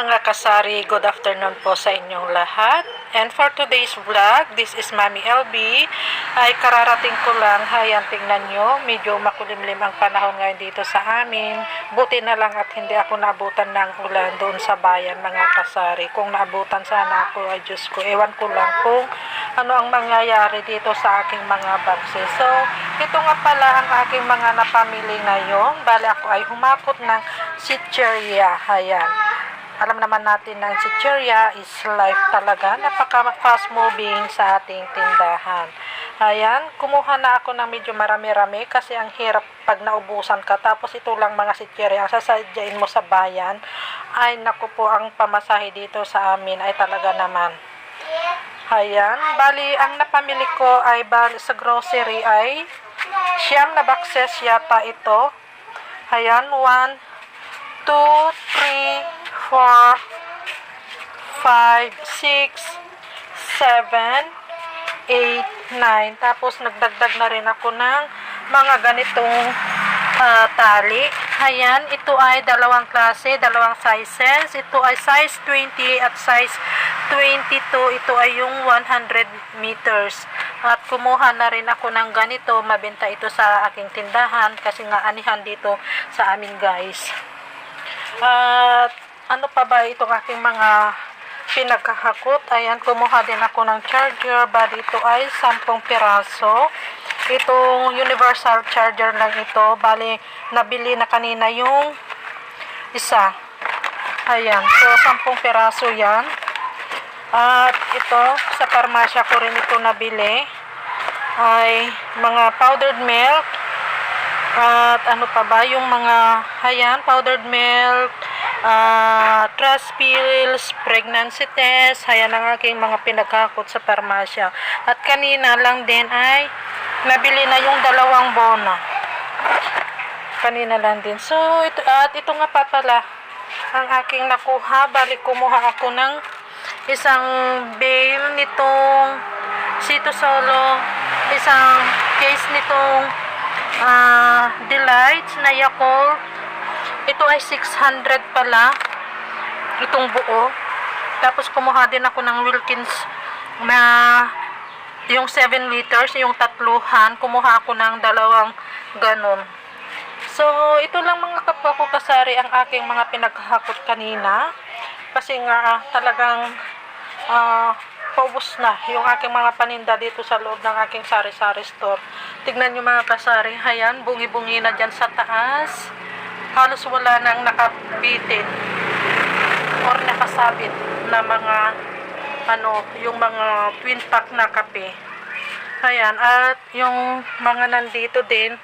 mga kasari, good afternoon po sa inyong lahat. And for today's vlog, this is Mami LB. Ay kararating ko lang, hayan tingnan nyo, medyo makulimlim ang panahon ngayon dito sa amin. Buti na lang at hindi ako naabutan ng ulan doon sa bayan mga kasari. Kung naabutan sana ako, ay Diyos ko, ewan ko lang kung ano ang mangyayari dito sa aking mga boxes. So, ito nga pala ang aking mga napamili ngayon. Bali ako ay humakot ng chicheria. Hayan. Alam naman natin na chicheria is life talaga. Napaka-fast moving sa ating tindahan. Ayan, kumuha na ako ng medyo marami-rami kasi ang hirap pag naubusan ka. Tapos ito lang mga chicheria, ang sasadyain mo sa bayan. Ay naku po, ang pamasahe dito sa amin ay talaga naman. Ayan, bali ang napamili ko ay bali sa grocery ay siyam na boxes yata ito. Ayan, 1, 2, 3, 4, 5, 6, 7, 8, 9. Tapos nagdagdag na rin ako ng mga ganitong tali. Ayan, ito ay dalawang klase, dalawang sizes. Ito ay size 20 at size 22. Ito ay yung 100 meters. At kumuha na rin ako ng ganito. Mabenta ito sa aking tindahan kasi nga anihan dito sa amin guys. At ano pa ba itong aking mga pinagkahakot? Ayan, kumuha din ako ng charger. Bali ito ay 10 piraso. Itong universal charger lang ito. Bali, nabili na kanina yung isa. Ayan, so 10 piraso yan. At ito, sa parmasya ko rin ito nabili. Ay mga powdered milk. At ano pa ba, yung mga, ayan, powdered milk, trust pills, pregnancy test, ayan ang aking mga pinagkakot sa parmasya. At kanina lang din ay nabili na yung 2 bona. Kanina lang din. So, ito nga pa pala ang aking nakuha. Balik kumuha ako ng isang bale nitong Sito Solo, isang case nitong Delights na Yakult. Ito ay 600 pala itong buo. Tapos kumuha din ako ng Wilkins na yung 7 liters, yung tatluhan. Kumuha ako ng 2 ganon. So ito lang mga kapwa ko kasari ang aking mga pinaghakot kanina. Kasi nga talagang paubos na yung aking mga paninda dito sa loob ng aking sari-sari store. Tignan nyo mga kasari, hayan, bungi-bungi na dyan sa taas. Halos wala nang nakabitin or nakasabit na mga yung mga twin pack na kape. Ayan, at yung mga nandito din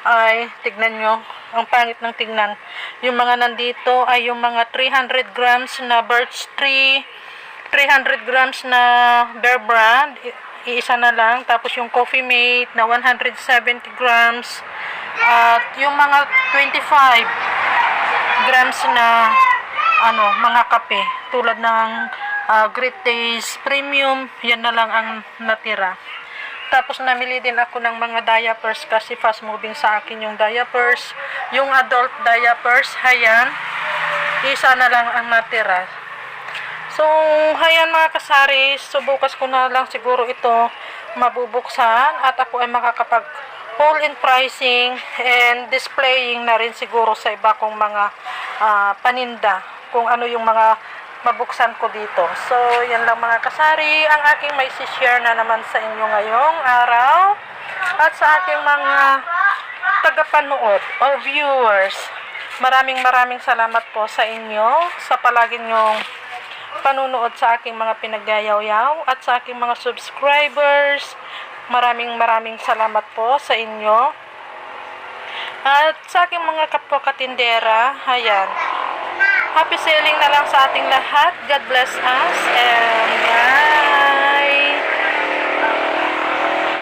ay, tignan nyo, ang pangit ng tignan. Yung mga nandito ay yung mga 300 grams na Birch Tree, 300 grams na Bear Brand, iisa na lang. Tapos yung Coffee Mate na 170 grams. At yung mga 25 grams na mga kape. Tulad ng Great Taste Premium, yan na lang ang natira. Tapos namili din ako ng mga diapers kasi fast moving sa akin yung diapers. Yung adult diapers, hayan, isa na lang ang natira. So, hayan mga kasari, so bukas ko na lang siguro ito mabubuksan at ako ay makakapag pull in pricing and displaying na rin siguro sa iba kong mga paninda kung ano yung mga mabuksan ko dito. So, yan lang mga kasari, ang aking may share na naman sa inyo ngayong araw at sa aking mga tagapanood or viewers. Maraming salamat po sa inyo sa palagi nyong panunood sa aking mga pinagyayaw at sa aking mga subscribers. Maraming salamat po sa inyo. At sa aking mga kapwa katindera, ayan. Happy selling na lang sa ating lahat. God bless us and